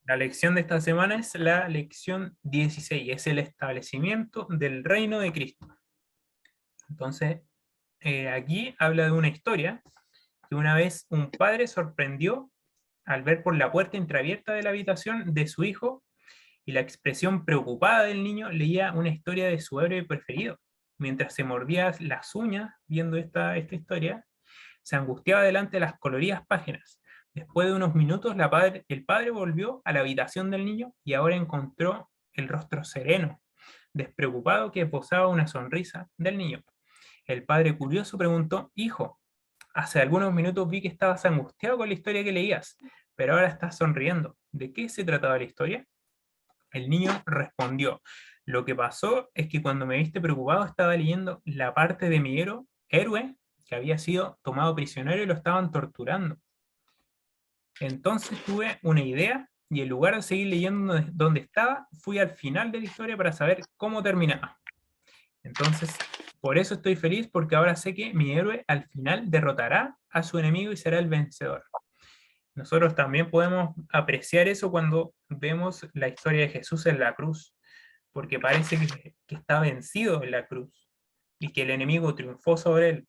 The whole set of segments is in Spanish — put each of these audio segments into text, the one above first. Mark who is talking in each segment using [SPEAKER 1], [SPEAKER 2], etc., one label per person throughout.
[SPEAKER 1] La lección de esta semana es la lección 16, es el establecimiento del reino de Cristo. Entonces, aquí habla de una historia que una vez un padre sorprendió al ver por la puerta entreabierta de la habitación de su hijo y la expresión preocupada del niño leía una historia de su héroe preferido. Mientras se mordía las uñas viendo esta historia, se angustiaba delante de las coloridas páginas. Después de unos minutos, el padre volvió a la habitación del niño y ahora encontró el rostro sereno, despreocupado, que posaba una sonrisa del niño. El padre curioso preguntó: Hijo, hace algunos minutos vi que estabas angustiado con la historia que leías, pero ahora estás sonriendo. ¿De qué se trataba la historia? El niño respondió: Lo que pasó es que cuando me viste preocupado estaba leyendo la parte de mi héroe que había sido tomado prisionero y lo estaban torturando. Entonces tuve una idea y en lugar de seguir leyendo donde estaba, fui al final de la historia para saber cómo terminaba. Entonces, por eso estoy feliz, porque ahora sé que mi héroe al final derrotará a su enemigo y será el vencedor. Nosotros también podemos apreciar eso cuando vemos la historia de Jesús en la cruz, porque parece que está vencido en la cruz y que el enemigo triunfó sobre él.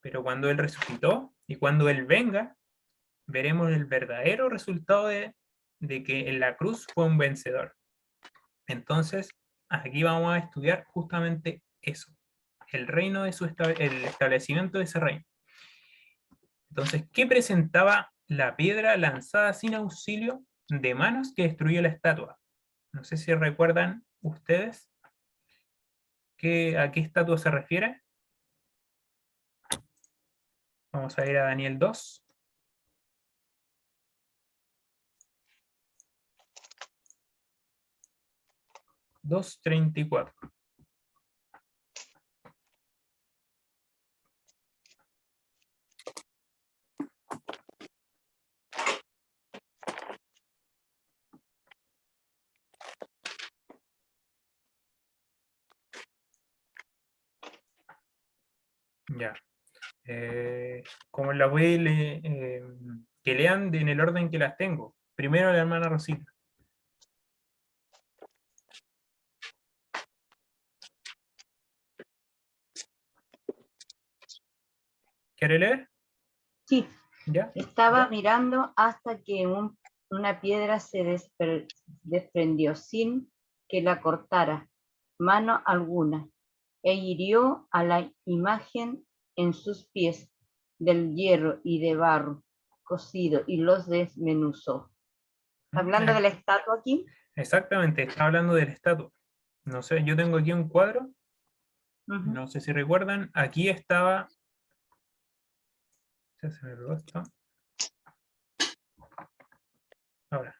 [SPEAKER 1] Pero cuando él resucitó y cuando él venga, veremos el verdadero resultado de que en la cruz fue un vencedor. Entonces, aquí vamos a estudiar justamente eso, el reino de el establecimiento de ese reino. Entonces, ¿qué presentaba la piedra lanzada sin auxilio de manos que destruyó la estatua? No sé si recuerdan ustedes a qué estatua se refiere. Vamos a ir a Daniel 2. 2:34. Ya. Como las voy que lean en el orden que las tengo. Primero la hermana Rosita. ¿Quiere leer?
[SPEAKER 2] Sí,
[SPEAKER 1] ¿Ya?
[SPEAKER 2] estaba mirando hasta que una piedra se desprendió sin que la cortara mano alguna, e hirió a la imagen en sus pies del hierro y de barro cocido y los desmenuzó. Hablando de la estatua aquí.
[SPEAKER 1] Exactamente, está hablando de la estatua. No sé, yo tengo aquí un cuadro. No sé si recuerdan, aquí estaba. Se me pegó esto. Ahora,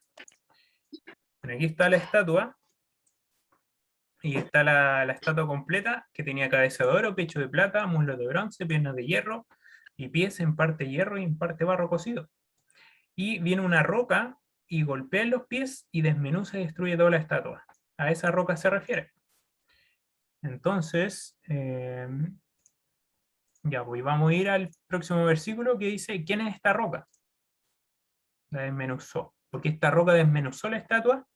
[SPEAKER 1] aquí está la estatua. Y está la estatua completa, que tenía cabeza de oro, pecho de plata, muslos de bronce, piernas de hierro y pies en parte hierro y en parte barro cocido. Y viene una roca y golpea en los pies y desmenuza y destruye toda la estatua. A esa roca se refiere. Entonces, ya, pues vamos a ir al próximo versículo que dice: ¿quién es esta roca? La desmenuzó. Porque esta roca desmenuzó la estatua.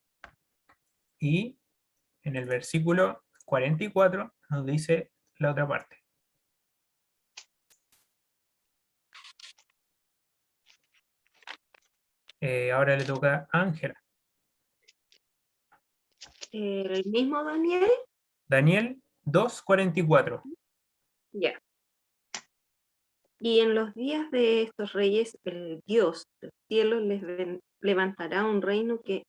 [SPEAKER 1] Y en el versículo 44 nos dice la otra parte. Ahora le toca a Ángela.
[SPEAKER 3] ¿El mismo Daniel?
[SPEAKER 1] Daniel 2:44.
[SPEAKER 3] Ya. Y en los días de estos reyes, el Dios del cielo les levantará un reino que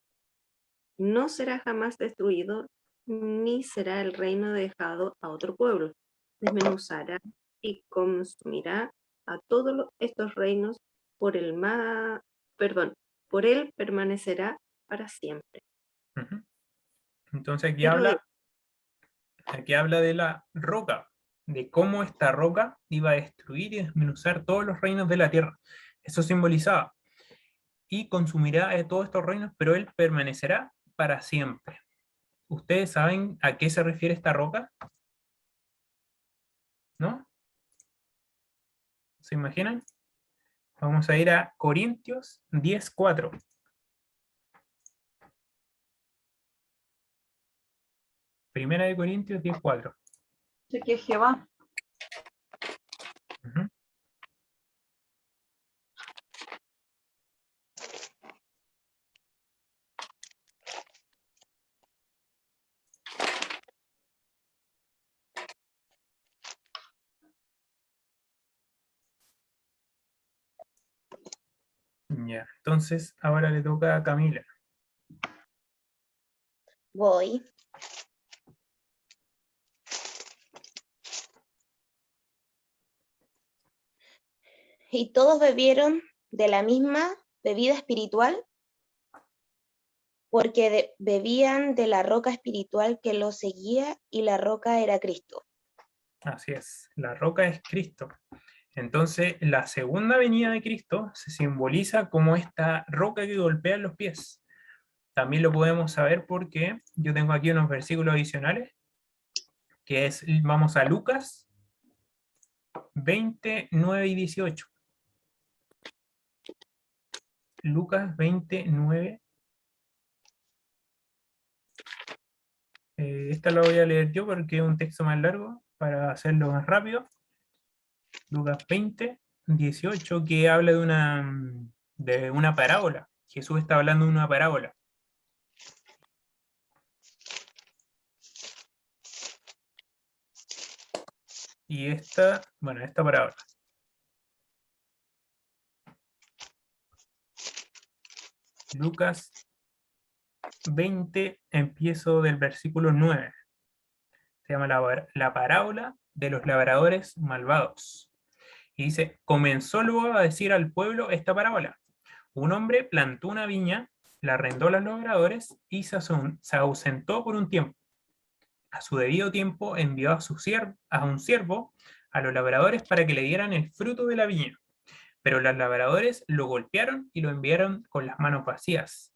[SPEAKER 3] no será jamás destruido, ni será el reino dejado a otro pueblo. Desmenuzará y consumirá a todos estos reinos por por él permanecerá para siempre.
[SPEAKER 1] Entonces
[SPEAKER 3] Pero
[SPEAKER 1] aquí habla de la roca, de cómo esta roca iba a destruir y desmenuzar todos los reinos de la tierra. Eso simbolizaba. Y consumirá de todos estos reinos, pero él permanecerá para siempre. ¿Ustedes saben a qué se refiere esta roca? ¿No? ¿Se imaginan? Vamos a ir a Corintios 10:4. Primera de Corintios 10:4.
[SPEAKER 2] Sé que es Jehová.
[SPEAKER 1] Ujú. Ya, entonces ahora le toca a Camila.
[SPEAKER 4] Voy. Y todos bebieron de la misma bebida espiritual, porque bebían de la roca espiritual que los seguía, y la roca era Cristo.
[SPEAKER 1] Así es, la roca es Cristo. Entonces, la segunda venida de Cristo se simboliza como esta roca que golpea los pies. También lo podemos saber porque yo tengo aquí unos versículos adicionales, que es, vamos a Lucas 20, 9 y 18. Lucas 20, 9. Esta la voy a leer yo porque es un texto más largo para hacerlo más rápido. Lucas 20, 18, que habla de una parábola. Jesús está hablando de una parábola. Y esta parábola. Lucas 20, empiezo del versículo 9. Se llama la parábola de los labradores malvados. Y dice, comenzó luego a decir al pueblo esta parábola. Un hombre plantó una viña, la arrendó a los labradores y se ausentó por un tiempo. A su debido tiempo envió a un siervo a los labradores para que le dieran el fruto de la viña. Pero los labradores lo golpearon y lo enviaron con las manos vacías.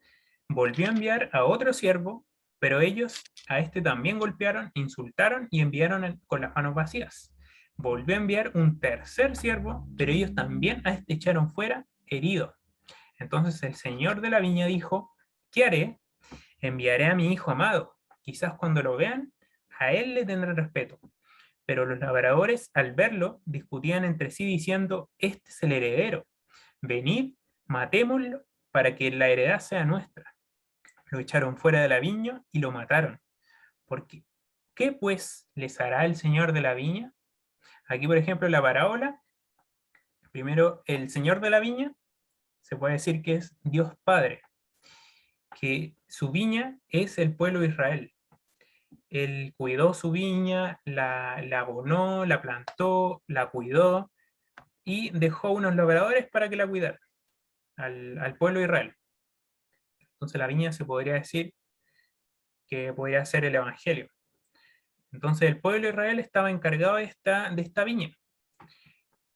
[SPEAKER 1] Volvió a enviar a otro siervo, pero ellos a este también golpearon, insultaron y enviaron con las manos vacías. Volvió a enviar un tercer siervo, pero ellos también a este echaron fuera, herido. Entonces el señor de la viña dijo, ¿qué haré? Enviaré a mi hijo amado. Quizás cuando lo vean, a él le tendrán respeto. Pero los labradores, al verlo, discutían entre sí diciendo, este es el heredero. Venid, matémoslo para que la heredad sea nuestra. Lo echaron fuera de la viña y lo mataron. Porque, ¿qué pues les hará el señor de la viña? Aquí, por ejemplo, la parábola, primero, el señor de la viña, se puede decir que es Dios Padre, que su viña es el pueblo de Israel. Él cuidó su viña, la abonó, la plantó, la cuidó y dejó unos labradores para que la cuidaran al pueblo de Israel. Entonces la viña se podría decir que podría ser el Evangelio. Entonces el pueblo de Israel estaba encargado de esta viña.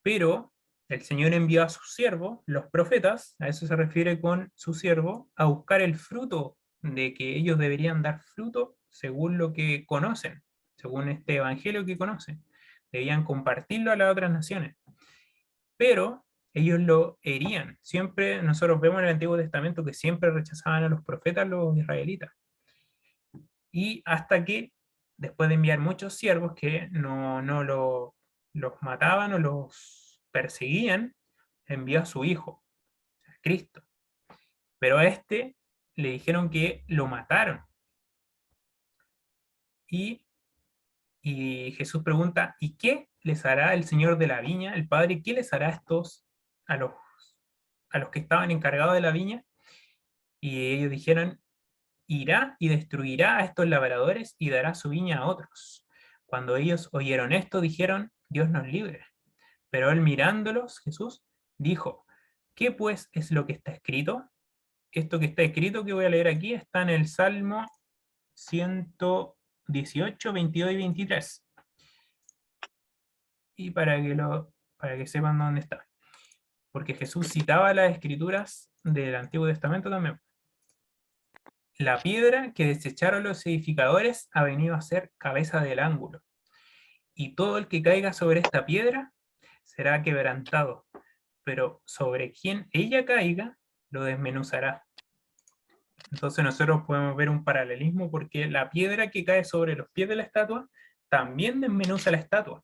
[SPEAKER 1] Pero el Señor envió a sus siervos, los profetas, a eso se refiere con su siervo, a buscar el fruto de que ellos deberían dar fruto según lo que conocen, según este evangelio que conocen. Debían compartirlo a las otras naciones. Pero ellos lo herían. Siempre, nosotros vemos en el Antiguo Testamento que siempre rechazaban a los profetas los israelitas. Y hasta que, después de enviar muchos siervos que no los mataban o los perseguían, envió a su hijo, a Cristo. Pero a este le dijeron que lo mataron. Y, y Jesús pregunta, ¿y qué les hará el Señor de la viña, el Padre? ¿Qué les hará a los, a los que estaban encargados de la viña? Y ellos dijeron, irá y destruirá a estos labradores y dará su viña a otros. Cuando ellos oyeron esto, dijeron, Dios nos libre. Pero él mirándolos, Jesús, dijo, ¿qué pues es lo que está escrito? Esto que está escrito que voy a leer aquí está en el Salmo 118, 22 y 23. Y para que sepan dónde está. Porque Jesús citaba las escrituras del Antiguo Testamento también. La piedra que desecharon los edificadores ha venido a ser cabeza del ángulo. Y todo el que caiga sobre esta piedra será quebrantado, pero sobre quien ella caiga lo desmenuzará. Entonces nosotros podemos ver un paralelismo porque la piedra que cae sobre los pies de la estatua también desmenuza la estatua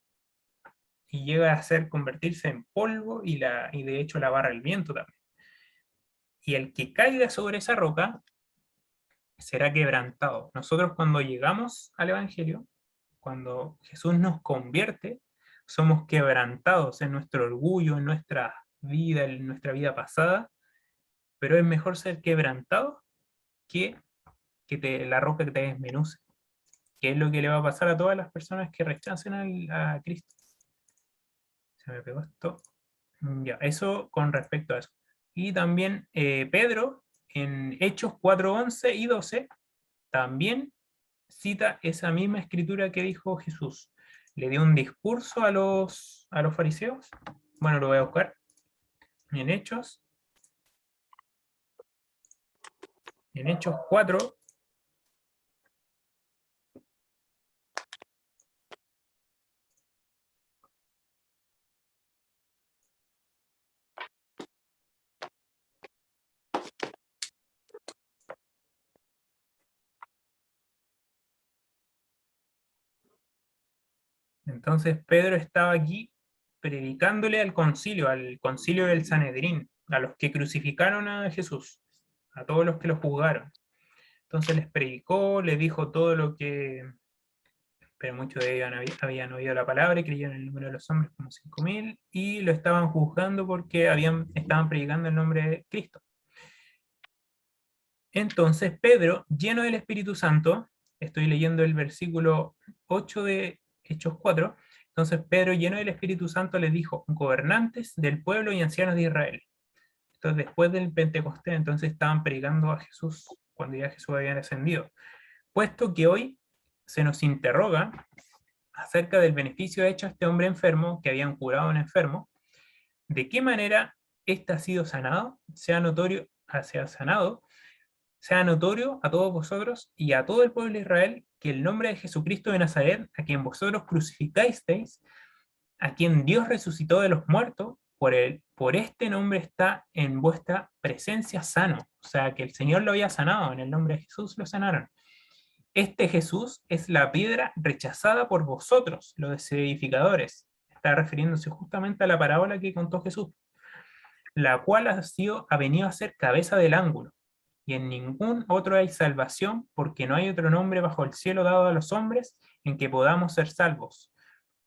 [SPEAKER 1] y llega a convertirse en polvo y de hecho la barra el viento también. Y el que caiga sobre esa roca será quebrantado. Nosotros cuando llegamos al Evangelio, cuando Jesús nos convierte, somos quebrantados en nuestro orgullo, en nuestra vida pasada, pero es mejor ser quebrantado que la roca que te desmenuce, que es lo que le va a pasar a todas las personas que rechacen a Cristo. Se me pegó esto. Ya, eso con respecto a eso. Y también Pedro, en Hechos 4, 11 y 12, también cita esa misma escritura que dijo Jesús. Le dio un discurso a los fariseos. Bueno, lo voy a buscar en Hechos. En Hechos 4. Entonces Pedro estaba aquí predicándole al concilio del Sanedrín, a los que crucificaron a Jesús, a todos los que lo juzgaron. Entonces les predicó, les dijo todo lo que, pero muchos de ellos habían oído la palabra y creyeron en el número de los hombres como 5.000 y lo estaban juzgando porque estaban predicando el nombre de Cristo. Entonces Pedro, lleno del Espíritu Santo, estoy leyendo el versículo 8 de Hechos 4, entonces Pedro, lleno del Espíritu Santo, les dijo, gobernantes del pueblo y ancianos de Israel. Entonces después del Pentecostés, entonces estaban predicando a Jesús cuando ya Jesús había ascendido. Puesto que hoy se nos interroga acerca del beneficio hecho a este hombre enfermo, que habían curado a un enfermo, de qué manera éste ha sido sanado, sea notorio, sea sanado, sea notorio a todos vosotros y a todo el pueblo de Israel que el nombre de Jesucristo de Nazaret, a quien vosotros crucificasteis, a quien Dios resucitó de los muertos, por este nombre está en vuestra presencia sano. O sea, que el Señor lo había sanado, en el nombre de Jesús lo sanaron. Este Jesús es la piedra rechazada por vosotros, los edificadores. Está refiriéndose justamente a la parábola que contó Jesús, la cual ha venido a ser cabeza del ángulo. Y en ningún otro hay salvación, porque no hay otro nombre bajo el cielo dado a los hombres en que podamos ser salvos.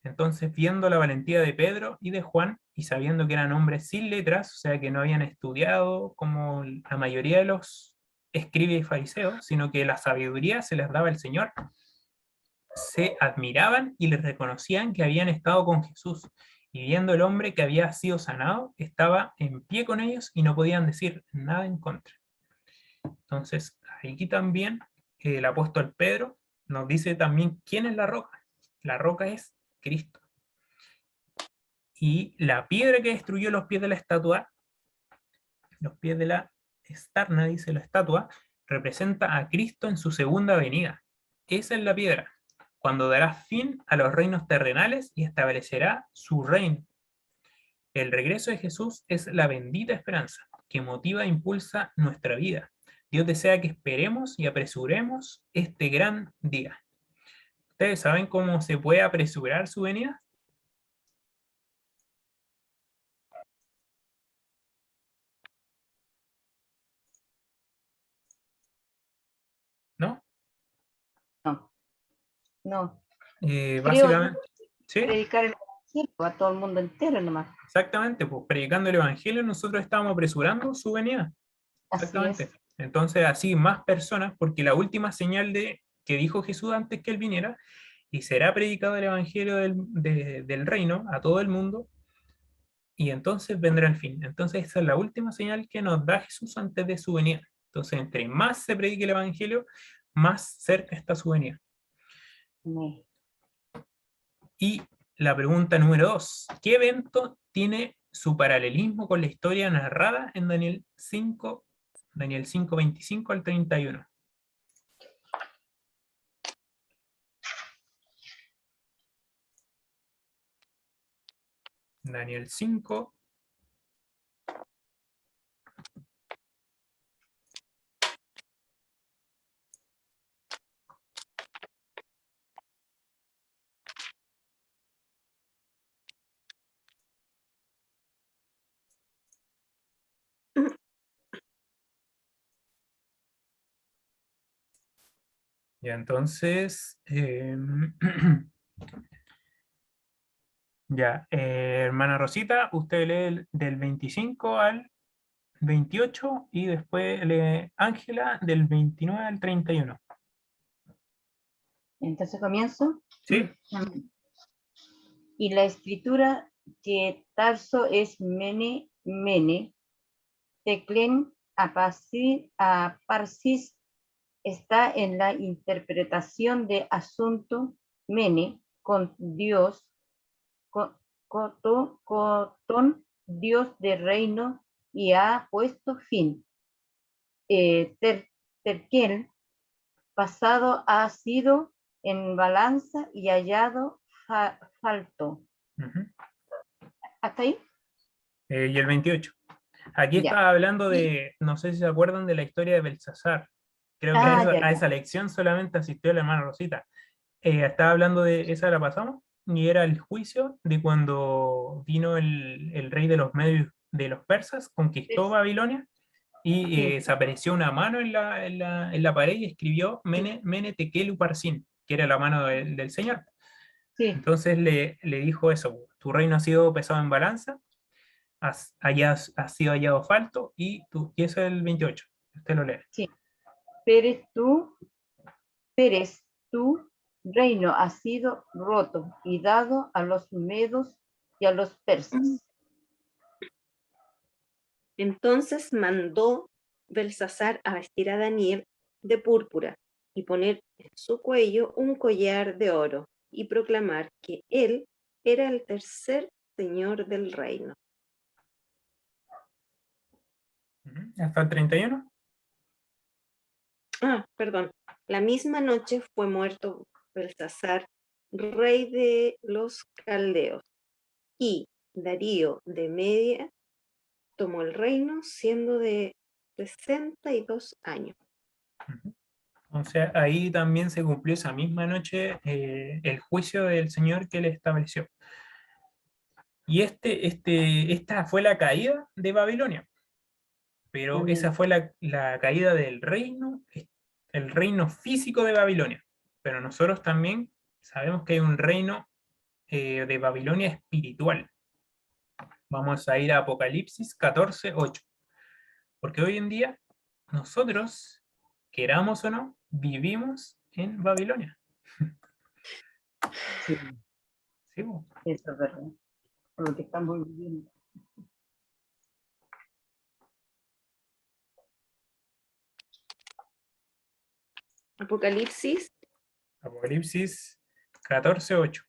[SPEAKER 1] Entonces, viendo la valentía de Pedro y de Juan, y sabiendo que eran hombres sin letras, o sea, que no habían estudiado como la mayoría de los escribas y fariseos, sino que la sabiduría se les daba el Señor, se admiraban y les reconocían que habían estado con Jesús. Y viendo el hombre que había sido sanado, estaba en pie con ellos y no podían decir nada en contra. Entonces, aquí también el apóstol Pedro nos dice también quién es la roca. La roca es Cristo. Y la piedra que destruyó los pies de la estatua, los pies de la estarna, dice la estatua, representa a Cristo en su segunda venida. Esa es la piedra, cuando dará fin a los reinos terrenales y establecerá su reino. El regreso de Jesús es la bendita esperanza que motiva e impulsa nuestra vida. Dios desea que esperemos y apresuremos este gran día. ¿Ustedes saben cómo se puede apresurar su venida? ¿No?
[SPEAKER 2] No, no. Creo yo
[SPEAKER 1] Básicamente, ¿sí?
[SPEAKER 2] predicar el evangelio a todo el mundo entero nomás.
[SPEAKER 1] Exactamente, pues predicando el Evangelio nosotros estamos apresurando su venida.
[SPEAKER 2] Así
[SPEAKER 1] Exactamente.
[SPEAKER 2] es.
[SPEAKER 1] Entonces, así más personas, porque la última señal que dijo Jesús antes que él viniera, y será predicado el Evangelio del reino a todo el mundo, y entonces vendrá el fin. Entonces, esa es la última señal que nos da Jesús antes de su venida. Entonces, entre más se predique el Evangelio, más cerca está su venida.
[SPEAKER 2] Amén.
[SPEAKER 1] Y la pregunta número 2, ¿qué evento tiene su paralelismo con la historia narrada en Daniel 5, 25 al 31? Daniel 5, Ya, entonces, ya, hermana Rosita, usted lee del 25 al 28 y después lee Ángela del 29 al 31.
[SPEAKER 2] Entonces comienzo.
[SPEAKER 1] ¿Sí?
[SPEAKER 2] Y la escritura que Tarso es Mene, Mene, Teclen Parsis está en la interpretación de asunto Mene con Dios, Cotón, Dios de reino, y ha puesto fin. Terquel, pasado ha sido en balanza y hallado falto.
[SPEAKER 1] Ujú.
[SPEAKER 2] ¿Hasta ahí?
[SPEAKER 1] Y el 28. Aquí
[SPEAKER 2] Ya.
[SPEAKER 1] está hablando de, no sé si se acuerdan de la historia de Belsasar. Creo que
[SPEAKER 2] Ya,
[SPEAKER 1] a
[SPEAKER 2] ya.
[SPEAKER 1] esa lección solamente asistió la hermana Rosita. Estaba hablando de, esa la pasamos, y era el juicio de cuando vino el rey de los medios de los persas, conquistó Babilonia, y
[SPEAKER 2] Sí,
[SPEAKER 1] se apareció una mano en la pared y escribió Mene, Mene Tekel Uparsin, que era la mano del Señor.
[SPEAKER 2] sí,
[SPEAKER 1] Entonces le dijo eso: tu reino ha sido pesado en balanza, has sido hallado falto, y eso es el 28. Usted lo lee.
[SPEAKER 2] sí. Pérez, tu reino ha sido roto y dado a los medos y a los persas.
[SPEAKER 3] Entonces mandó Belsasar a vestir a Daniel de púrpura y poner en su cuello un collar de oro y proclamar que él era el tercer señor del reino.
[SPEAKER 1] Hasta el 31.
[SPEAKER 3] Perdón. La misma noche fue muerto Belsasar, rey de los caldeos, y Darío de Media tomó el reino siendo de 62 años.
[SPEAKER 1] O sea, ahí también se cumplió esa misma noche el juicio del Señor que le estableció. Y esta fue la caída de Babilonia, pero esa fue la caída del reino, el reino físico de Babilonia. Pero nosotros también sabemos que hay un reino de Babilonia espiritual. Vamos a ir a Apocalipsis 14:8. Porque hoy en día nosotros, queramos o no, vivimos en Babilonia.
[SPEAKER 2] Sí,
[SPEAKER 1] ¿Sí, po?
[SPEAKER 2] eso es verdad. Por lo que estamos viviendo.
[SPEAKER 3] Apocalipsis,
[SPEAKER 1] Apocalipsis 14:8.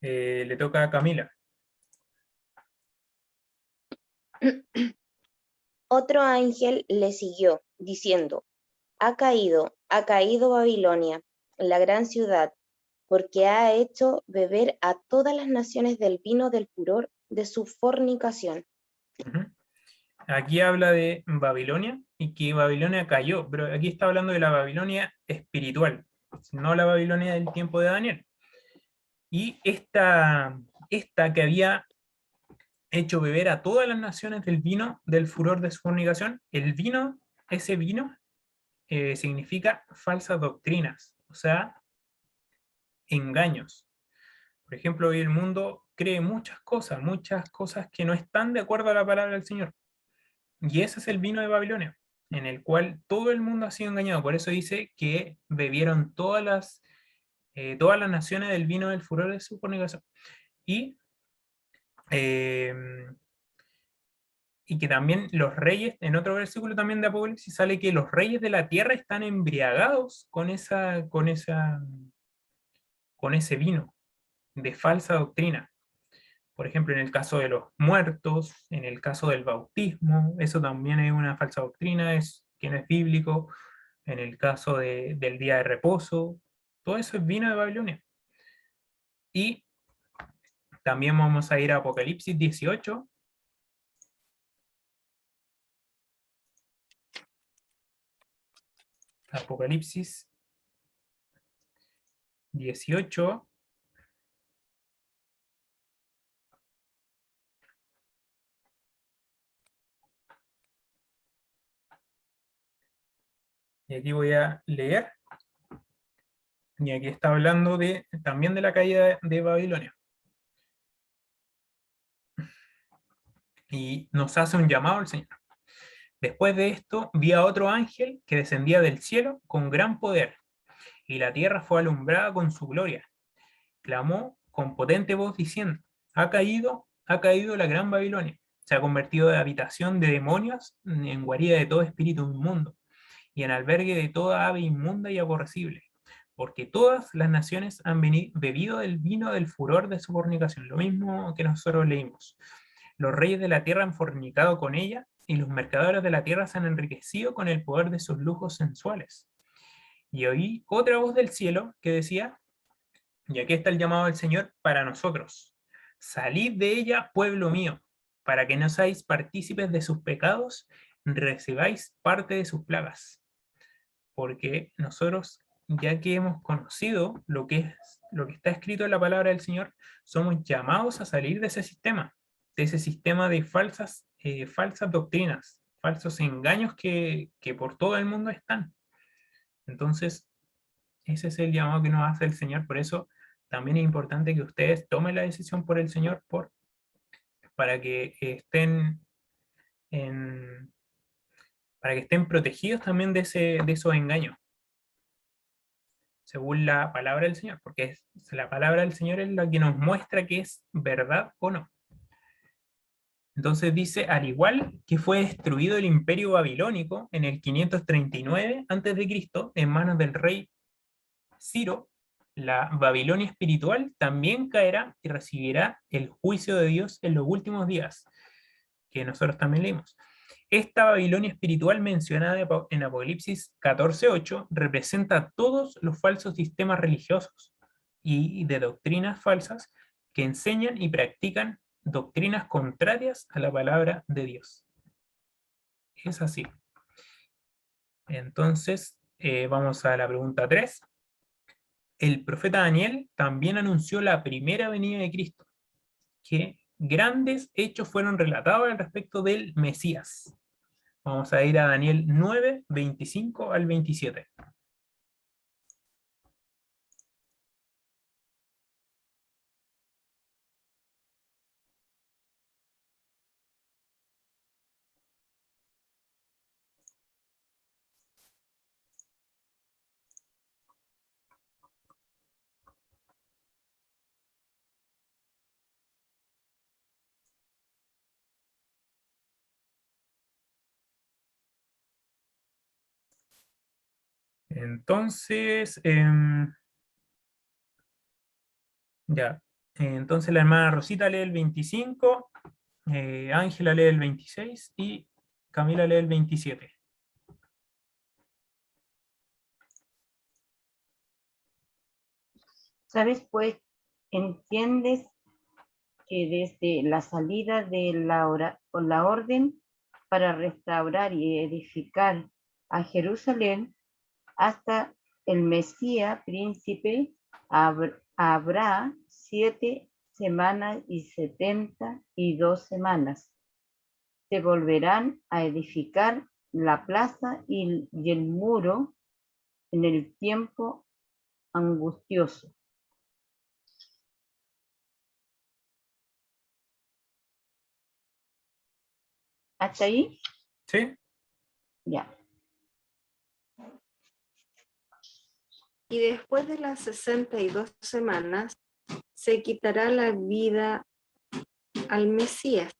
[SPEAKER 1] Le toca a Camila.
[SPEAKER 4] Otro ángel le siguió, diciendo, ha caído Babilonia, la gran ciudad, porque ha hecho beber a todas las naciones del vino del furor de su fornicación.
[SPEAKER 1] Ujú. Aquí habla de Babilonia y que Babilonia cayó, pero aquí está hablando de la Babilonia espiritual, no la Babilonia del tiempo de Daniel. Y esta que había hecho beber a todas las naciones del vino del furor de su fornicación, el vino, ese vino significa falsas doctrinas, o sea, engaños. Por ejemplo, hoy el mundo cree muchas cosas que no están de acuerdo a la palabra del Señor. Y ese es el vino de Babilonia, en el cual todo el mundo ha sido engañado. Por eso dice que bebieron todas las naciones del vino del furor de su fornicación. Y, eh, y que también los reyes, en otro versículo también de Apocalipsis, sale que los reyes de la tierra están embriagados con ese vino de falsa doctrina. Por ejemplo, en el caso de los muertos, en el caso del bautismo, eso también es una falsa doctrina, que no es bíblico. En el caso del día de reposo, todo eso es vino de Babilonia. Y también vamos a ir a Apocalipsis 18, Apocalipsis 18. Y aquí voy a leer. Y aquí está hablando también de la caída de Babilonia. Y nos hace un llamado el Señor. Después de esto, vi a otro ángel que descendía del cielo con gran poder, y la tierra fue alumbrada con su gloria. Clamó con potente voz diciendo: ha caído la gran Babilonia. Se ha convertido de habitación de demonios en guarida de todo espíritu inmundo, y en albergue de toda ave inmunda y aborrecible, porque todas las naciones han bebido del vino del furor de su fornicación. Lo mismo que nosotros leímos. Los reyes de la tierra han fornicado con ella, y los mercaderes de la tierra se han enriquecido con el poder de sus lujos sensuales. Y oí otra voz del cielo que decía, y aquí está el llamado del Señor para nosotros: salid de ella, pueblo mío, para que no seáis partícipes de sus pecados, recibáis parte de sus plagas. Porque nosotros, ya que hemos conocido lo que está escrito en la palabra del Señor, somos llamados a salir de ese sistema de falsas doctrinas, falsos engaños que por todo el mundo están. Entonces, ese es el llamado que nos hace el Señor. Por eso también es importante que ustedes tomen la decisión por el Señor, para que estén protegidos también de esos engaños, según la palabra del Señor, porque la palabra del Señor es la que nos muestra que es verdad o no. Entonces dice, al igual que fue destruido el imperio babilónico en el 539 a.C. en manos del rey Ciro, la Babilonia espiritual también caerá y recibirá el juicio de Dios en los últimos días, que nosotros también leímos. Esta Babilonia espiritual mencionada en Apocalipsis 14:8 representa todos los falsos sistemas religiosos y de doctrinas falsas que enseñan y practican doctrinas contrarias a la palabra de Dios. Es así. Entonces, vamos a la pregunta 3. El profeta Daniel también anunció la primera venida de Cristo, que grandes hechos fueron relatados al respecto del Mesías. Vamos a ir a Daniel 9, 25 al 27. Entonces, entonces la hermana Rosita lee el 25, Ángela lee el 26 y Camila lee el 27.
[SPEAKER 2] ¿Sabes? Pues entiendes que desde la salida de la orden para restaurar y edificar a Jerusalén hasta el Mesías príncipe habrá 7 semanas y 72 semanas. Se volverán a edificar la plaza y el muro en el tiempo angustioso. ¿Hasta ahí?
[SPEAKER 1] ¿Sí?
[SPEAKER 2] Ya.
[SPEAKER 3] Y después de las 62 semanas, se quitará la vida al Mesías,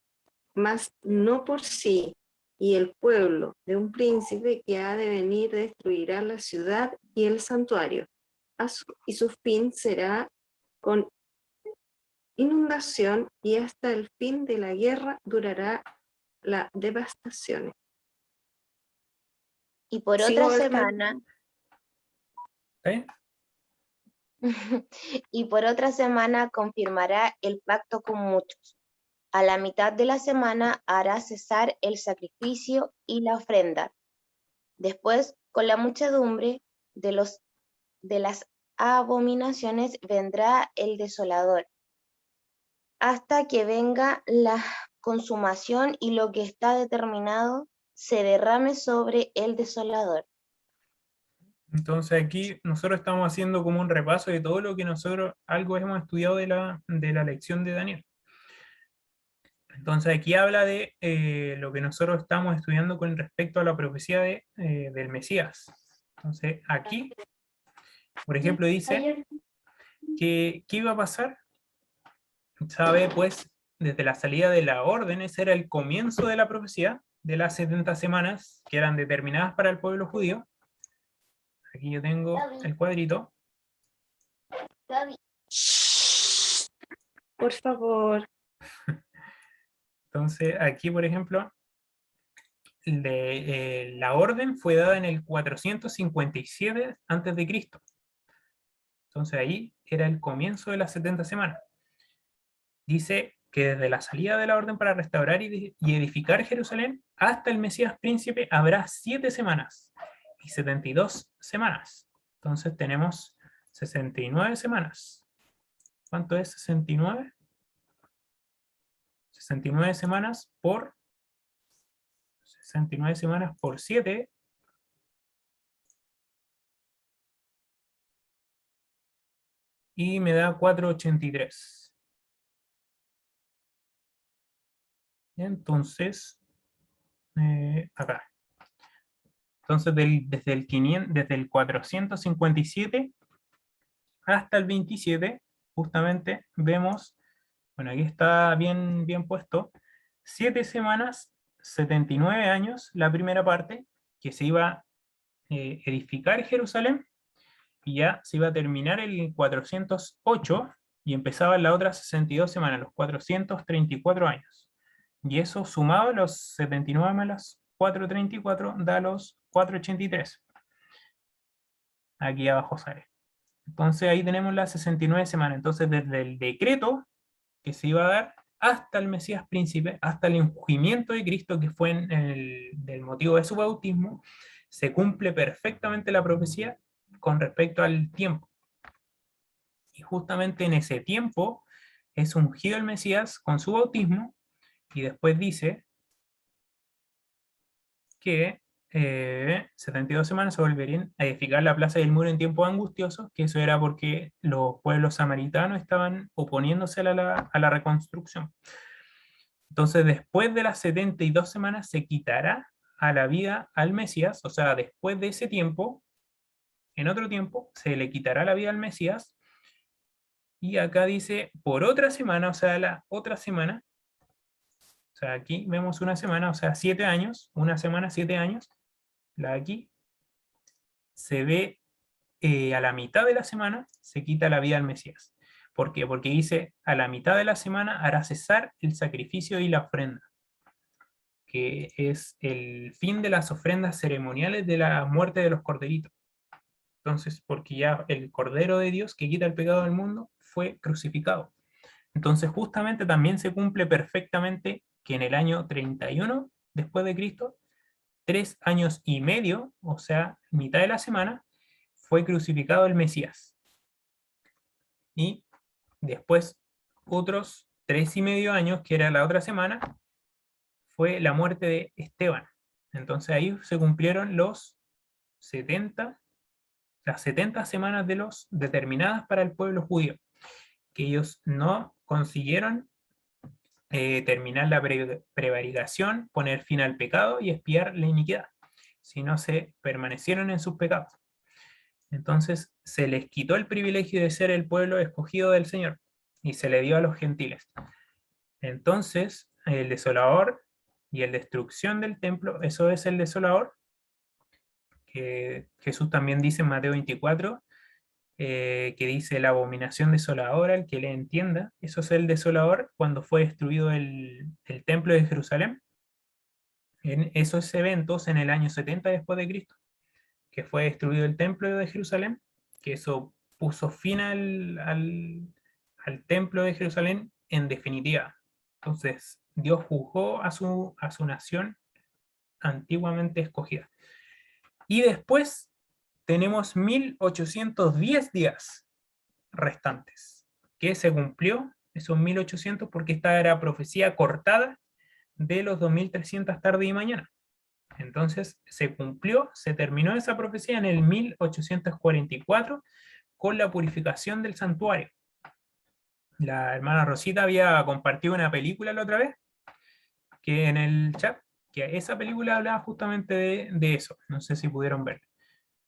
[SPEAKER 3] mas no por sí, y el pueblo de un príncipe que ha de venir destruirá la ciudad y el santuario, y su fin será con inundación, y hasta el fin de la guerra durará la devastación.
[SPEAKER 4] Y por
[SPEAKER 3] Sigo
[SPEAKER 4] otra
[SPEAKER 3] hasta-
[SPEAKER 4] semana,
[SPEAKER 1] ¿Sí?
[SPEAKER 4] y por otra semana confirmará el pacto con muchos. A la mitad de la semana hará cesar el sacrificio y la ofrenda. Después Con la muchedumbre de las abominaciones vendrá el desolador, hasta que venga la consumación y lo que está determinado se derrame sobre el desolador.
[SPEAKER 1] Entonces aquí nosotros estamos haciendo como un repaso de todo lo que nosotros algo hemos estudiado de la lección de Daniel. Entonces aquí habla de lo que nosotros estamos estudiando con respecto a la profecía del Mesías. Entonces aquí, por ejemplo, dice que ¿qué iba a pasar? Sabe pues desde la salida de la orden, ese era el comienzo de la profecía de las 70 semanas que eran determinadas para el pueblo judío. Aquí yo tengo el cuadrito.
[SPEAKER 3] Por favor.
[SPEAKER 1] Entonces aquí, por ejemplo, la orden fue dada en el 457 a.C. Entonces ahí era el comienzo de las 70 semanas. Dice que desde la salida de la orden para restaurar y edificar Jerusalén hasta el Mesías príncipe habrá 7 semanas y 72 semanas. Entonces tenemos 69 semanas. ¿Cuánto es 69? 69 semanas por 69 semanas por 7. Y me da 483. Entonces, acá. Entonces, desde el 457 hasta el 27, justamente vemos, bueno, aquí está bien, bien puesto, 7 semanas, 79 años, la primera parte, que se iba a edificar Jerusalén, y ya se iba a terminar el 408, y empezaban las otras 62 semanas, los 434 años. Y eso sumado a los 79 más los 434 da los 483. Aquí abajo sale. Entonces ahí tenemos las 69 semanas. Entonces desde el decreto que se iba a dar hasta el Mesías príncipe, hasta el ungimiento de Cristo, que fue del motivo de su bautismo, se cumple perfectamente la profecía con respecto al tiempo. Y justamente en ese tiempo es ungido el Mesías con su bautismo, y después dice que 72 semanas se volverían a edificar la plaza del muro en tiempos angustiosos, que eso era porque los pueblos samaritanos estaban oponiéndose a la reconstrucción. Entonces, después de las 72 semanas se quitará a la vida al Mesías, o sea, después de ese tiempo, en otro tiempo, se le quitará la vida al Mesías, y acá dice, por otra semana, o sea, la otra semana, o sea, aquí vemos una semana, o sea, 7 años, una semana, 7 años, la de aquí, se ve a la mitad de la semana, se quita la vida al Mesías. ¿Por qué? Porque dice, a la mitad de la semana hará cesar el sacrificio y la ofrenda, que es el fin de las ofrendas ceremoniales de la muerte de los corderitos. Entonces, porque ya el Cordero de Dios que quita el pecado del mundo fue crucificado. Entonces, justamente también se cumple perfectamente que en el año 31 después de Cristo, 3 años y medio, o sea, mitad de la semana, fue crucificado el Mesías. Y después, otros 3 y medio años, que era la otra semana, fue la muerte de Esteban. Entonces ahí se cumplieron las 70 semanas de los determinadas para el pueblo judío, que ellos no consiguieron terminar la prevaricación, poner fin al pecado y expiar la iniquidad, sino se permanecieron en sus pecados. Entonces se les quitó el privilegio de ser el pueblo escogido del Señor y se le dio a los gentiles. Entonces el desolador y el destrucción del templo, eso es el desolador, que Jesús también dice en Mateo 24, que dice la abominación desoladora, el que le entienda, eso es el desolador cuando fue destruido el templo de Jerusalén, en esos eventos en el año 70 después de Cristo, que fue destruido el templo de Jerusalén, que eso puso fin al templo de Jerusalén en definitiva. Entonces, Dios juzgó a su nación antiguamente escogida. Y después tenemos 1810 días restantes, que se cumplió esos 1800 porque esta era profecía cortada de los 2300 tarde y mañana. Entonces se cumplió, se terminó esa profecía en el 1844 con la purificación del santuario. La hermana Rosita había compartido una película la otra vez, que en el chat, que esa película hablaba justamente de eso, no sé si pudieron verla,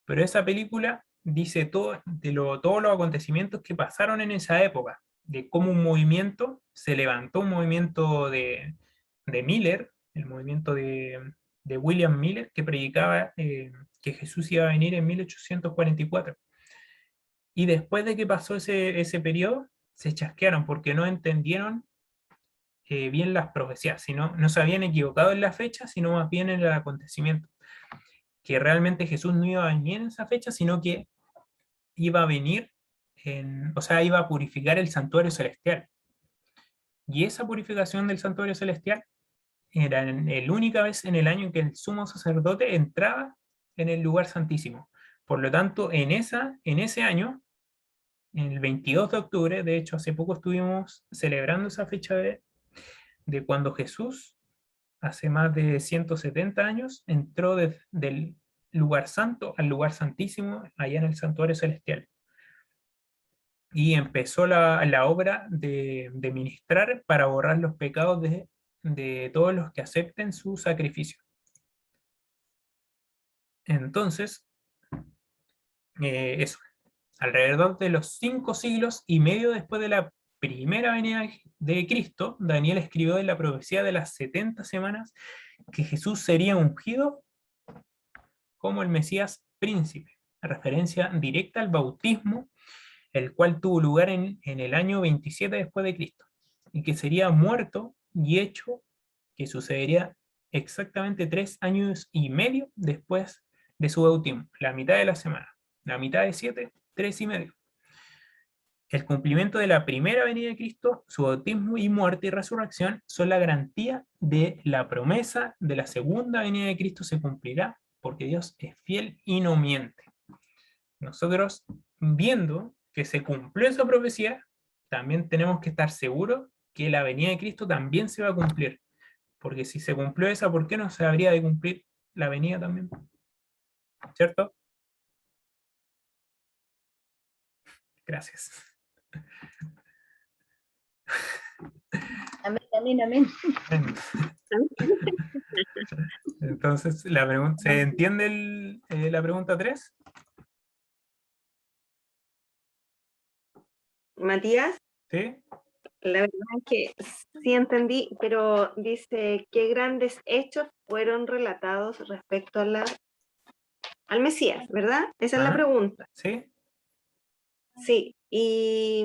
[SPEAKER 1] pero esa película dice todos los acontecimientos que pasaron en esa época, de cómo un movimiento se levantó, un movimiento de Miller, el movimiento de William Miller, que predicaba que Jesús iba a venir en 1844. Y después de que pasó ese periodo, se chasquearon porque no entendieron bien las profecías, sino no se habían equivocado en la fecha, sino más bien en el acontecimiento. Que realmente Jesús no iba a venir en esa fecha, sino que iba a venir, o sea, iba a purificar el santuario celestial. Y esa purificación del santuario celestial era la única vez en el año en que el sumo sacerdote entraba en el lugar santísimo. Por lo tanto, en ese año, en el 22 de octubre, de hecho, hace poco estuvimos celebrando esa fecha de cuando Jesús, hace más de 170 años, entró del lugar santo al lugar santísimo, allá en el santuario celestial. Y empezó la obra de ministrar para borrar los pecados de todos los que acepten su sacrificio. Entonces, eso, alrededor de los 5 siglos y medio después de la primera venida de Cristo, Daniel escribió en la profecía de las 70 semanas que Jesús sería ungido como el Mesías príncipe, referencia directa al bautismo, el cual tuvo lugar en el año 27 después de Cristo, y que sería muerto y hecho que sucedería exactamente 3 años y medio después de su bautismo, la mitad de la semana, la mitad de 7, 3 y medio. El cumplimiento de la primera venida de Cristo, su bautismo y muerte y resurrección son la garantía de la promesa de la segunda venida de Cristo se cumplirá, porque Dios es fiel y no miente. Nosotros, viendo que se cumplió esa profecía, también tenemos que estar seguros que la venida de Cristo también se va a cumplir. Porque si se cumplió esa, ¿por qué no se habría de cumplir la venida también? ¿Cierto? Gracias.
[SPEAKER 2] Amén, amén, amén.
[SPEAKER 1] Entonces, ¿se entiende la pregunta 3?
[SPEAKER 3] Matías,
[SPEAKER 1] ¿Sí?
[SPEAKER 3] la verdad es que sí entendí, pero dice, ¿qué grandes hechos fueron relatados respecto al Mesías, verdad? Esa es la pregunta.
[SPEAKER 1] ¿Sí?
[SPEAKER 3] Sí, y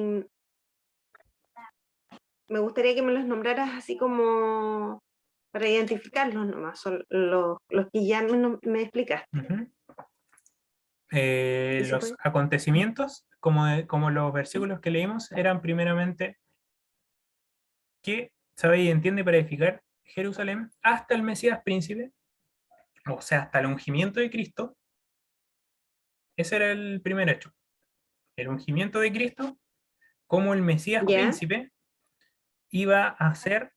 [SPEAKER 3] me gustaría que me los nombraras así como para identificarlos nomás, son los que ya me explicaste.
[SPEAKER 1] Los acontecimientos, como los versículos que leímos, eran primeramente que sabe y entiende para edificar Jerusalén hasta el Mesías príncipe, o sea, hasta el ungimiento de Cristo. Ese era el primer hecho. El ungimiento de Cristo, como el Mesías
[SPEAKER 3] ¿Ya?
[SPEAKER 1] príncipe, iba a ser,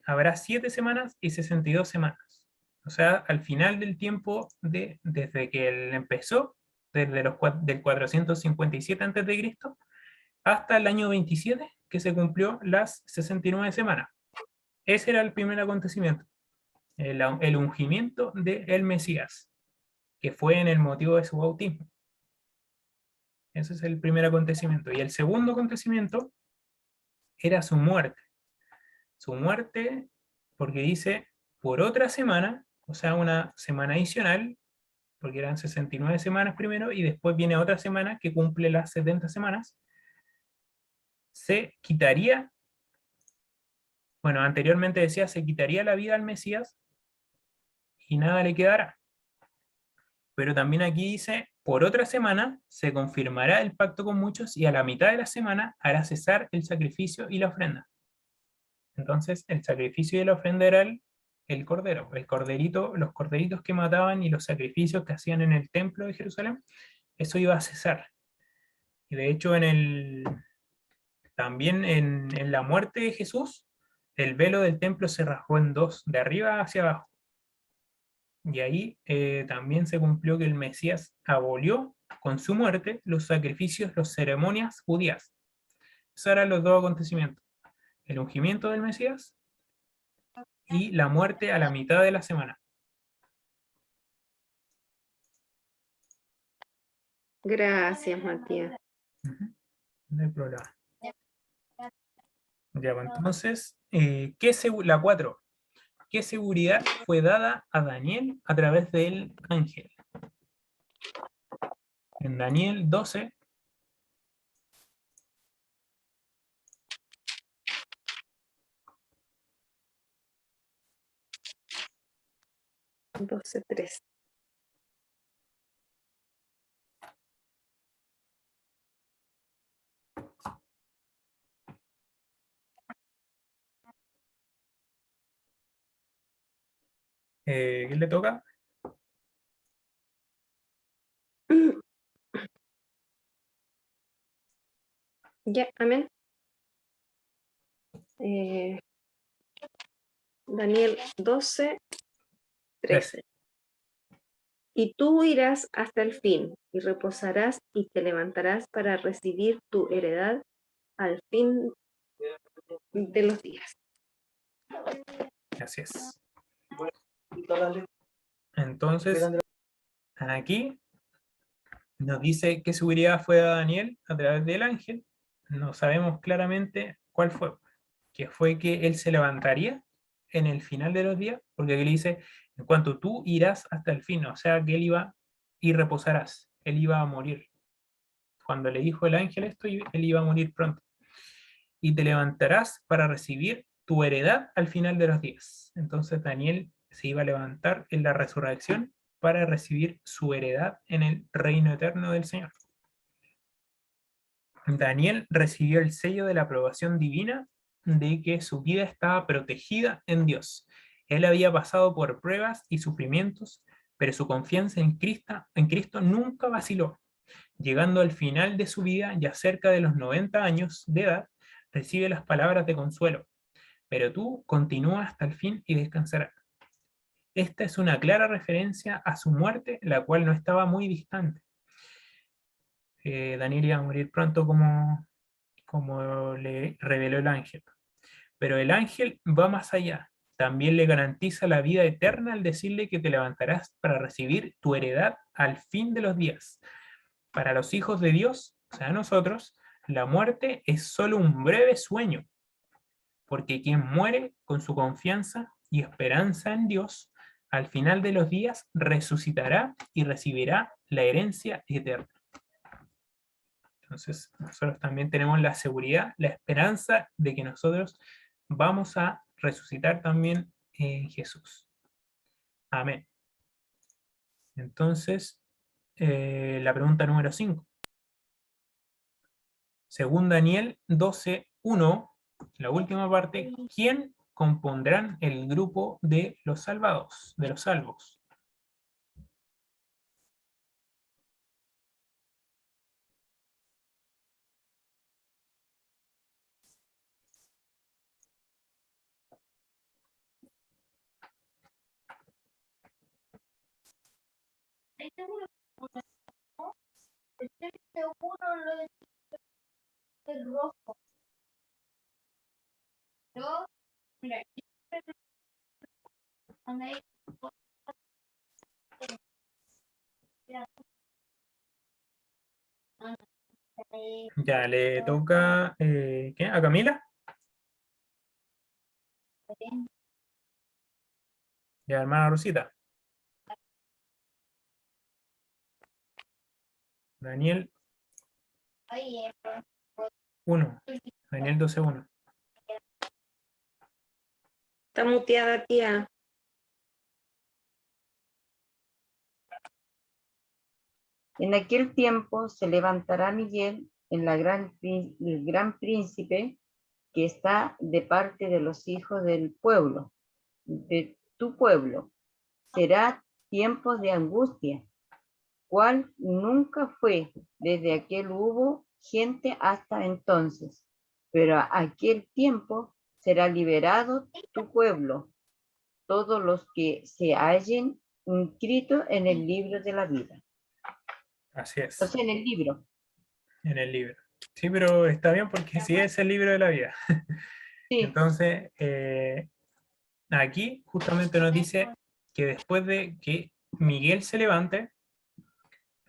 [SPEAKER 1] habrá 7 semanas y 62 semanas. O sea, al final del tiempo, desde que él empezó, del 457 a.C., hasta el año 27, que se cumplió las 69 semanas. Ese era el primer acontecimiento, el ungimiento del Mesías, que fue en el motivo de su bautismo. Ese es el primer acontecimiento. Y el segundo acontecimiento era su muerte. Su muerte, porque dice, por otra semana, o sea, una semana adicional, porque eran 69 semanas primero, y después viene otra semana que cumple las 70 semanas, se quitaría, bueno, anteriormente decía, se quitaría la vida al Mesías y nada le quedará. Pero también aquí dice, por otra semana se confirmará el pacto con muchos y a la mitad de la semana hará cesar el sacrificio y la ofrenda. Entonces, el sacrificio y la ofrenda era el cordero, el corderito, los corderitos que mataban y los sacrificios que hacían en el templo de Jerusalén, eso iba a cesar. Y de hecho, también en la muerte de Jesús, el velo del templo se rasgó en dos, de arriba hacia abajo. Y ahí también se cumplió que el Mesías abolió con su muerte los sacrificios, las ceremonias judías. Esos eran los dos acontecimientos: el ungimiento del Mesías y la muerte a la mitad de la semana.
[SPEAKER 3] Gracias, Matías.
[SPEAKER 1] Ujú. No hay problema. Ya, pues, entonces, la 4. ¿Qué seguridad fue dada a Daniel a través del ángel? En Daniel 12,
[SPEAKER 3] 12:3.
[SPEAKER 1] ¿quién le toca?
[SPEAKER 3] Ya, amén. Daniel 12:13.
[SPEAKER 1] 13.
[SPEAKER 3] Y tú irás hasta el fin, y reposarás y te levantarás para recibir tu heredad al fin de los días.
[SPEAKER 1] Gracias. Entonces, aquí nos dice qué seguridad fue a Daniel a través del ángel. No sabemos claramente cuál fue. Que fue que él se levantaría en el final de los días, porque aquí le dice, en cuanto tú irás hasta el fin, o sea que él iba y reposarás, él iba a morir. Cuando le dijo el ángel esto, él iba a morir pronto. Y te levantarás para recibir tu heredad al final de los días. Entonces Daniel se iba a levantar en la resurrección para recibir su heredad en el reino eterno del Señor. Daniel recibió el sello de la aprobación divina de que su vida estaba protegida en Dios. Él había pasado por pruebas y sufrimientos, pero su confianza en Cristo nunca vaciló. Llegando al final de su vida, ya cerca de los 90 años de edad, recibe las palabras de consuelo: pero tú continúa hasta el fin y descansarás. Esta es una clara referencia a su muerte, la cual no estaba muy distante. Daniel iba a morir pronto como le reveló el ángel. Pero el ángel va más allá. También le garantiza la vida eterna al decirle que te levantarás para recibir tu heredad al fin de los días. Para los hijos de Dios, o sea, nosotros, la muerte es solo un breve sueño, porque quien muere con su confianza y esperanza en Dios, al final de los días resucitará y recibirá la herencia eterna. Entonces, nosotros también tenemos la seguridad, la esperanza de que nosotros vamos a resucitar también en Jesús. Amén. Entonces, la pregunta número 5. Según Daniel 12:1, la última parte, ¿quién compondrán el grupo de los salvados, de los salvos? Ya le toca ¿qué? ¿A Camila? Ya, hermana Rosita. Daniel 1. Daniel 12:1.
[SPEAKER 3] Está muteada, tía.
[SPEAKER 2] En aquel tiempo se levantará Miguel, el gran príncipe, que está de parte de los hijos del pueblo, de tu pueblo. Será tiempo de angustia, cual nunca fue, desde aquel hubo gente hasta entonces. Pero aquel tiempo será liberado tu pueblo, todos los que se hallen inscritos en el libro de la vida.
[SPEAKER 1] Así es,
[SPEAKER 2] Entonces, en el libro.
[SPEAKER 1] en el libro. Sí, pero está bien porque sí es el libro de la vida.
[SPEAKER 2] Sí.
[SPEAKER 1] Entonces, aquí justamente nos dice que después de que Miguel se levante,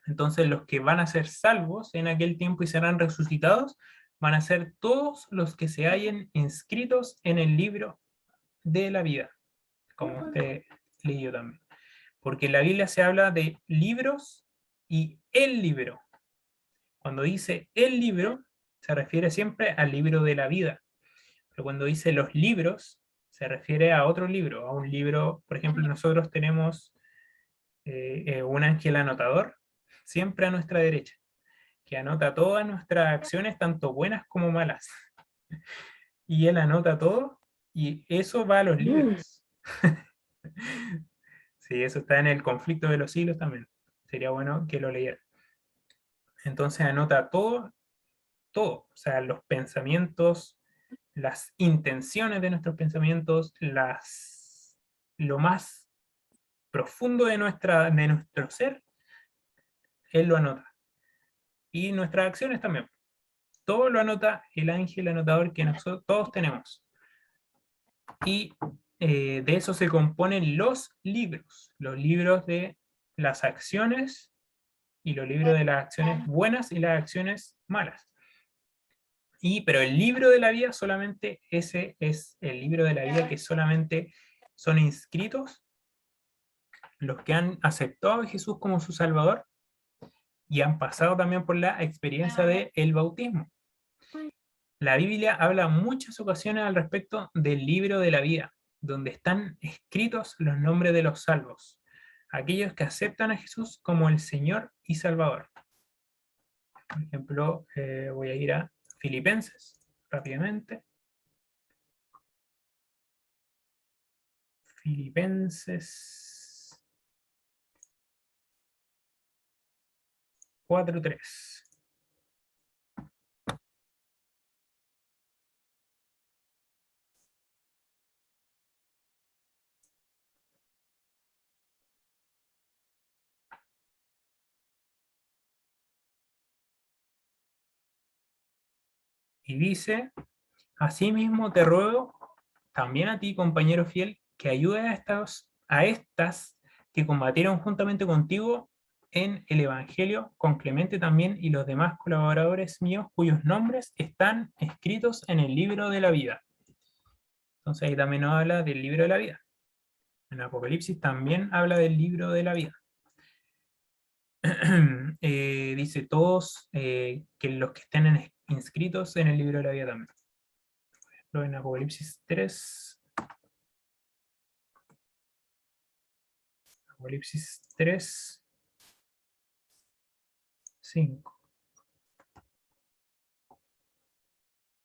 [SPEAKER 1] entonces los que van a ser salvos en aquel tiempo y serán resucitados, van a ser todos los que se hallen inscritos en el libro de la vida, como usted leyó también. Porque en la Biblia se habla de libros y el libro. Cuando dice el libro, se refiere siempre al libro de la vida. Pero cuando dice los libros, se refiere a otro libro, a un libro, por ejemplo, nosotros tenemos un ángel anotador siempre a nuestra derecha, que anota todas nuestras acciones, tanto buenas como malas. Y él anota todo y eso va a los libros. Sí, eso está en el conflicto de los siglos también. Sería bueno que lo leyera. Entonces anota todo, todo, o sea, los pensamientos, las intenciones de nuestros pensamientos, lo más profundo de nuestro ser, él lo anota. Y nuestras acciones también. Todo lo anota el ángel anotador que nosotros todos tenemos. Y de eso se componen los libros de las acciones y los libros de las acciones buenas y las acciones malas. Pero el libro de la vida solamente, ese es el libro de la vida que solamente son inscritos los que han aceptado a Jesús como su Salvador y han pasado también por la experiencia del bautismo. La Biblia habla muchas ocasiones al respecto del libro de la vida, donde están escritos los nombres de los salvos, aquellos que aceptan a Jesús como el Señor y Salvador. Por ejemplo, voy a ir a Filipenses rápidamente. Filipenses 4:3. Y dice, asimismo te ruego, también a ti, compañero fiel, que ayudes a estas que combatieron juntamente contigo en el Evangelio, con Clemente también y los demás colaboradores míos, cuyos nombres están escritos en el libro de la vida. Entonces ahí también nos habla del libro de la vida. En Apocalipsis también habla del libro de la vida. Dice todos que los que estén inscritos en el libro de la vida también. En Apocalipsis 3. Apocalipsis 3, 5.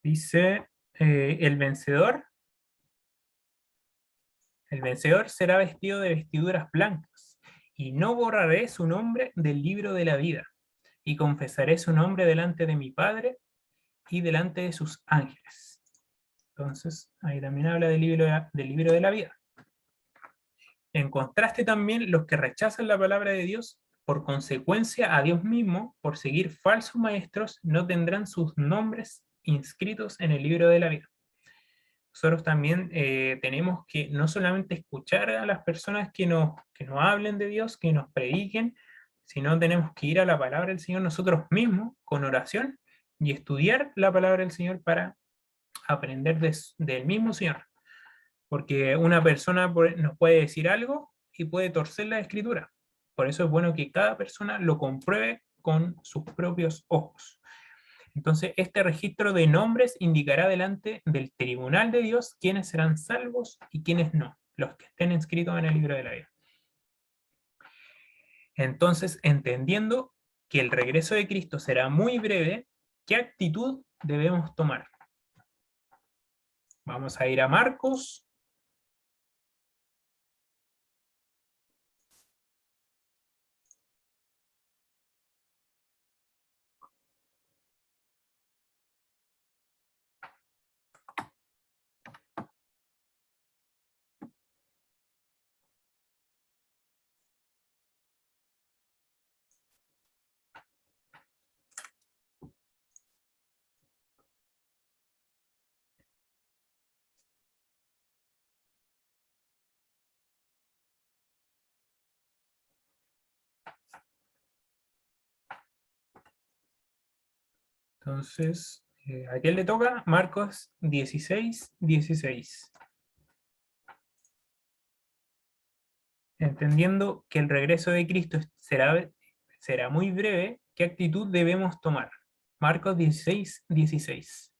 [SPEAKER 1] Dice, el vencedor será vestido de vestiduras blancas, y no borraré su nombre del libro de la vida, y confesaré su nombre delante de mi Padre y delante de sus ángeles. Entonces, ahí también habla del libro de la vida. En contraste también, los que rechazan la palabra de Dios, por consecuencia a Dios mismo, por seguir falsos maestros, no tendrán sus nombres inscritos en el libro de la vida. Nosotros también tenemos que no solamente escuchar a las personas que nos hablen de Dios, que nos prediquen, sino tenemos que ir a la palabra del Señor nosotros mismos con oración y estudiar la palabra del Señor para aprender del mismo Señor. Porque una persona nos puede decir algo y puede torcer la escritura. Por eso es bueno que cada persona lo compruebe con sus propios ojos. Entonces, este registro de nombres indicará delante del tribunal de Dios quiénes serán salvos y quiénes no, los que estén inscritos en el libro de la vida. Entonces, entendiendo que el regreso de Cristo será muy breve, ¿qué actitud debemos tomar? Vamos a ir a Marcos Entonces, ¿a quién le toca? Marcos 16, 16. Entendiendo que el regreso de Cristo será muy breve, ¿qué actitud debemos tomar? Marcos 16, 16.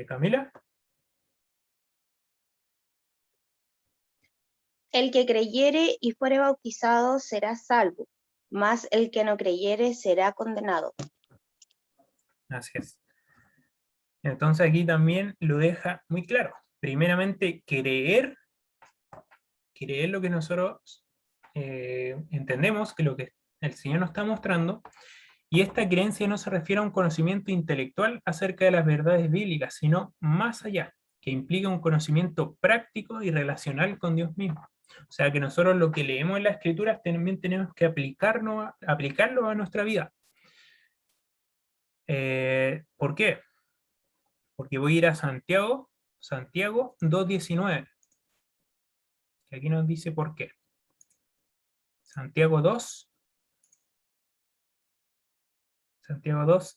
[SPEAKER 1] Camila.
[SPEAKER 4] El que creyere y fuere bautizado será salvo, mas el que no creyere será condenado.
[SPEAKER 1] Así es. Entonces aquí también lo deja muy claro. Primeramente, creer lo que nosotros entendemos, que lo que el Señor nos está mostrando, y esta creencia no se refiere a un conocimiento intelectual acerca de las verdades bíblicas, sino más allá, que implica un conocimiento práctico y relacional con Dios mismo. O sea que nosotros lo que leemos en las Escrituras también tenemos que aplicarlo a nuestra vida. ¿Por qué? Porque voy a ir a Santiago 2:19, que aquí nos dice por qué. Santiago 2,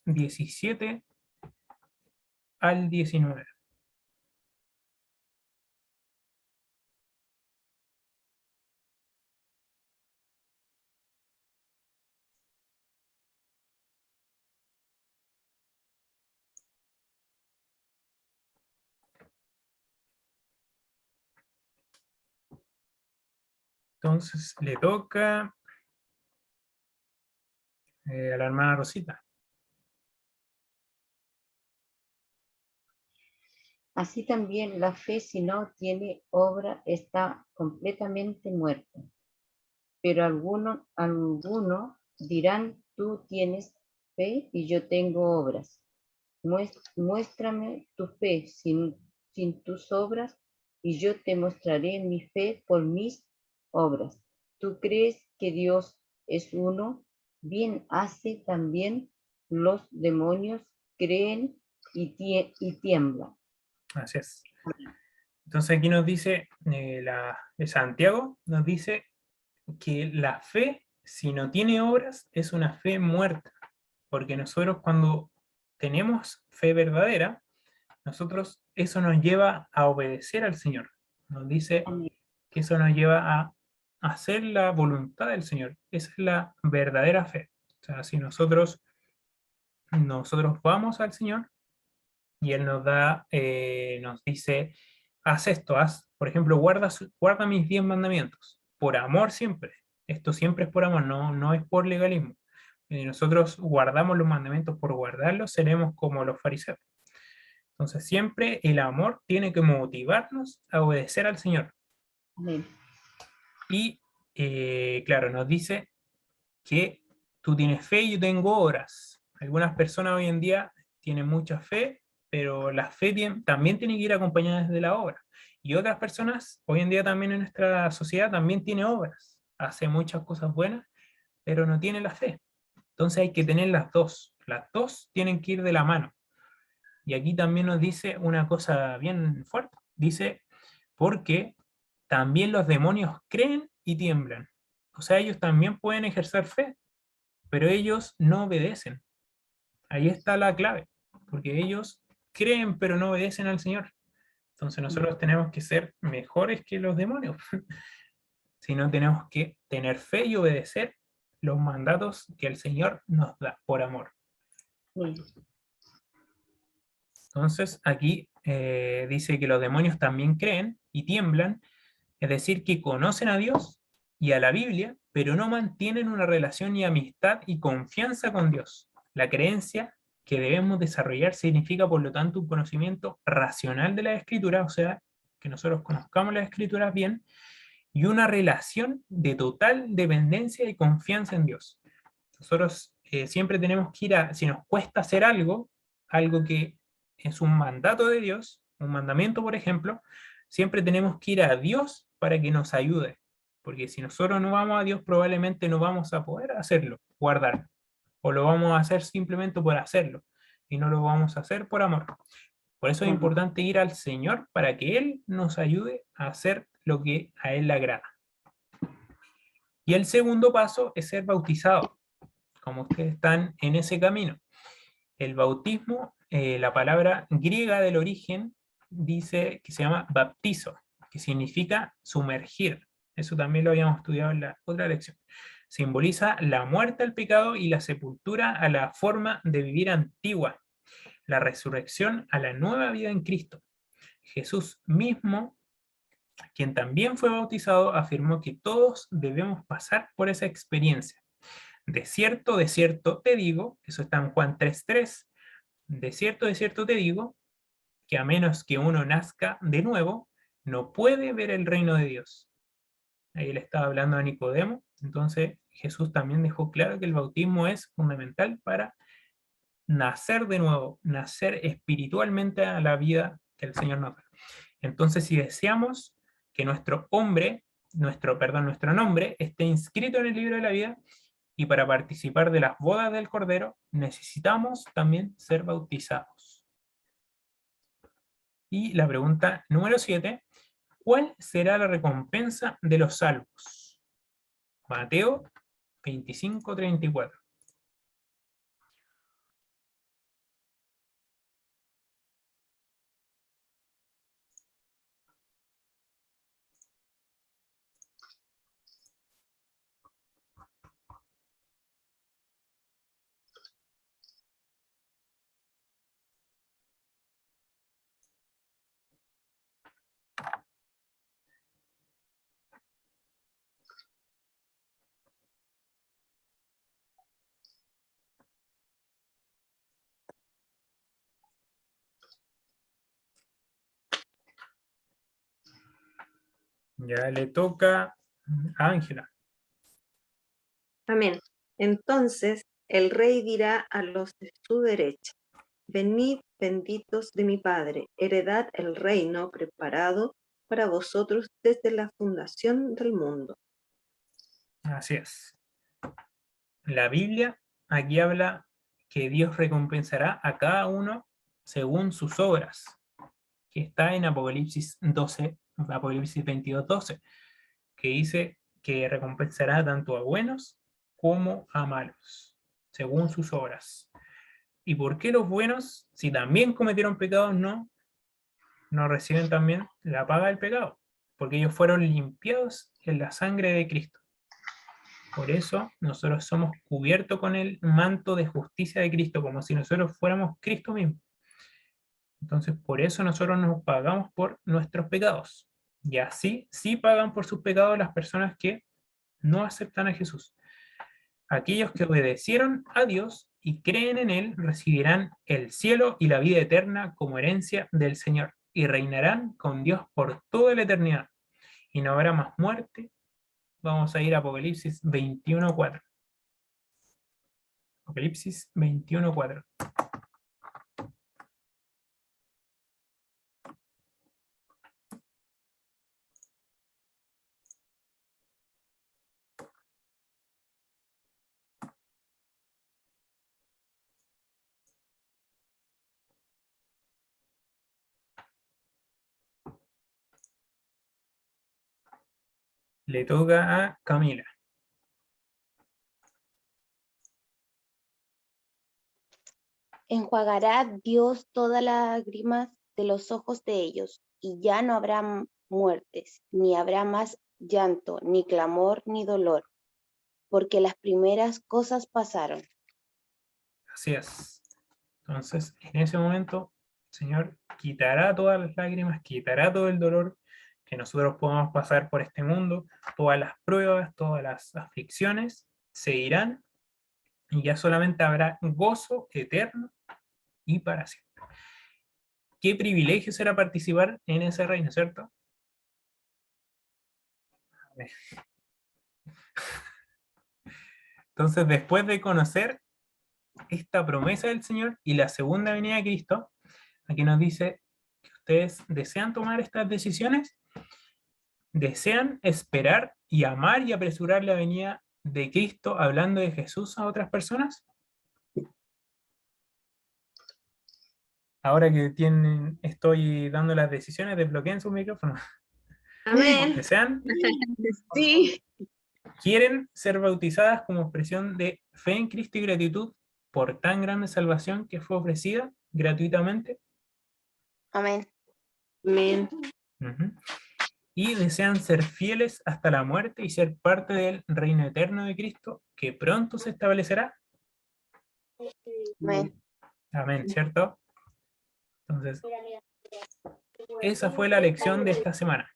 [SPEAKER 1] 17 al 19. Entonces le toca a la hermana Rosita.
[SPEAKER 2] Así también la fe, si no tiene obra, está completamente muerta. Pero algunos dirán, tú tienes fe y yo tengo obras. Muéstrame tu fe sin tus obras y yo te mostraré mi fe por mis obras. ¿Tú crees que Dios es uno? Bien hace también los demonios creen y tiemblan.
[SPEAKER 1] Así es. Entonces aquí nos dice, Santiago nos dice que la fe, si no tiene obras, es una fe muerta. Porque nosotros cuando tenemos fe verdadera, nosotros eso nos lleva a obedecer al Señor. Nos dice que eso nos lleva a hacer la voluntad del Señor. Esa es la verdadera fe. O sea, si nosotros vamos al Señor y Él nos dice, haz esto, por ejemplo, guarda mis 10 mandamientos, por amor siempre. Esto siempre es por amor, no es por legalismo. Si nosotros guardamos los mandamientos por guardarlos, seremos como los fariseos. Entonces siempre el amor tiene que motivarnos a obedecer al Señor.
[SPEAKER 2] Amén.
[SPEAKER 1] Y claro, nos dice que tú tienes fe y yo tengo obras. Algunas personas hoy en día tienen mucha fe, pero la fe también tiene que ir acompañada de la obra. Y otras personas hoy en día también en nuestra sociedad también tiene obras. Hace muchas cosas buenas, pero no tiene la fe. Entonces hay que tener las dos. Las dos tienen que ir de la mano. Y aquí también nos dice una cosa bien fuerte. Dice, porque también los demonios creen y tiemblan. O sea, ellos también pueden ejercer fe, pero ellos no obedecen. Ahí está la clave, porque ellos creen pero no obedecen al Señor. Entonces nosotros tenemos que ser mejores que los demonios. Si no, tenemos que tener fe y obedecer los mandatos que el Señor nos da por amor.
[SPEAKER 2] Sí.
[SPEAKER 1] Entonces aquí dice que los demonios también creen y tiemblan, es decir, que conocen a Dios y a la Biblia, pero no mantienen una relación y amistad y confianza con Dios. La creencia que debemos desarrollar significa, por lo tanto, un conocimiento racional de la Escritura, o sea, que nosotros conozcamos las Escrituras bien, y una relación de total dependencia y confianza en Dios. Nosotros siempre tenemos que si nos cuesta hacer algo que es un mandato de Dios, un mandamiento, por ejemplo, siempre tenemos que ir a Dios para que nos ayude. Porque si nosotros no vamos a Dios, probablemente no vamos a poder hacerlo, guardar. O lo vamos a hacer simplemente por hacerlo. Y no lo vamos a hacer por amor. Por eso es
[SPEAKER 2] Ujú.
[SPEAKER 1] importante ir al Señor para que Él nos ayude a hacer lo que a Él le agrada. Y el segundo paso es ser bautizado, como ustedes están en ese camino. El bautismo, la palabra griega del origen dice que se llama baptizo, que significa sumergir. Eso también lo habíamos estudiado en la otra lección. Simboliza la muerte al pecado y la sepultura a la forma de vivir antigua, la resurrección a la nueva vida en Cristo. Jesús mismo, quien también fue bautizado, afirmó que todos debemos pasar por esa experiencia. De cierto te digo, eso está en Juan 3:3, de cierto te digo, que a menos que uno nazca de nuevo, no puede ver el reino de Dios. Ahí le estaba hablando a Nicodemo, entonces Jesús también dejó claro que el bautismo es fundamental para nacer de nuevo, nacer espiritualmente a la vida que el Señor nos da. Entonces, si deseamos que nuestro nombre esté inscrito en el libro de la vida, y para participar de las bodas del Cordero, necesitamos también ser bautizados. Y la pregunta número 7, ¿cuál será la recompensa de los salvos? Mateo 25:34. Ya le toca a Ángela.
[SPEAKER 3] Amén. Entonces el rey dirá a los de su derecha: venid, benditos de mi Padre, heredad el reino preparado para vosotros desde la fundación del mundo.
[SPEAKER 1] Así es. La Biblia aquí habla que Dios recompensará a cada uno según sus obras, que está en Apocalipsis 22:12, que dice que recompensará tanto a buenos como a malos, según sus obras. ¿Y por qué los buenos, si también cometieron pecados, no reciben también la paga del pecado? Porque ellos fueron limpiados en la sangre de Cristo. Por eso nosotros somos cubiertos con el manto de justicia de Cristo, como si nosotros fuéramos Cristo mismo. Entonces, por eso nosotros nos pagamos por nuestros pecados. Y así, sí pagan por sus pecados las personas que no aceptan a Jesús. Aquellos que obedecieron a Dios y creen en Él recibirán el cielo y la vida eterna como herencia del Señor y reinarán con Dios por toda la eternidad. Y no habrá más muerte. Vamos a ir a Apocalipsis 21:4. Apocalipsis 21:4. Le toca a Camila.
[SPEAKER 4] Enjuagará Dios todas las lágrimas de los ojos de ellos, y ya no habrá muertes, ni habrá más llanto, ni clamor, ni dolor, porque las primeras cosas pasaron.
[SPEAKER 1] Así es. Entonces, en ese momento, el Señor quitará todas las lágrimas, quitará todo el dolor que nosotros podamos pasar por este mundo, todas las pruebas, todas las aflicciones se irán y ya solamente habrá gozo eterno y para siempre. Qué privilegio será participar en ese reino, ¿cierto? Entonces, después de conocer esta promesa del Señor y la segunda venida de Cristo, aquí nos dice que ustedes desean tomar estas decisiones, desean esperar y amar y apresurar la venida de Cristo hablando de Jesús a otras personas. ahora que estoy dando las decisiones, desbloqueen su micrófono.
[SPEAKER 3] Amén.
[SPEAKER 1] ¿Desean?
[SPEAKER 4] Sí.
[SPEAKER 1] ¿Quieren ser bautizadas como expresión de fe en Cristo y gratitud por tan grande salvación que fue ofrecida gratuitamente?
[SPEAKER 4] Amén.
[SPEAKER 3] Amén.
[SPEAKER 1] Ujú. Y desean ser fieles hasta la muerte y ser parte del reino eterno de Cristo que pronto se establecerá.
[SPEAKER 4] Amén.
[SPEAKER 1] Amén, ¿cierto? Entonces, esa fue la lección de esta semana.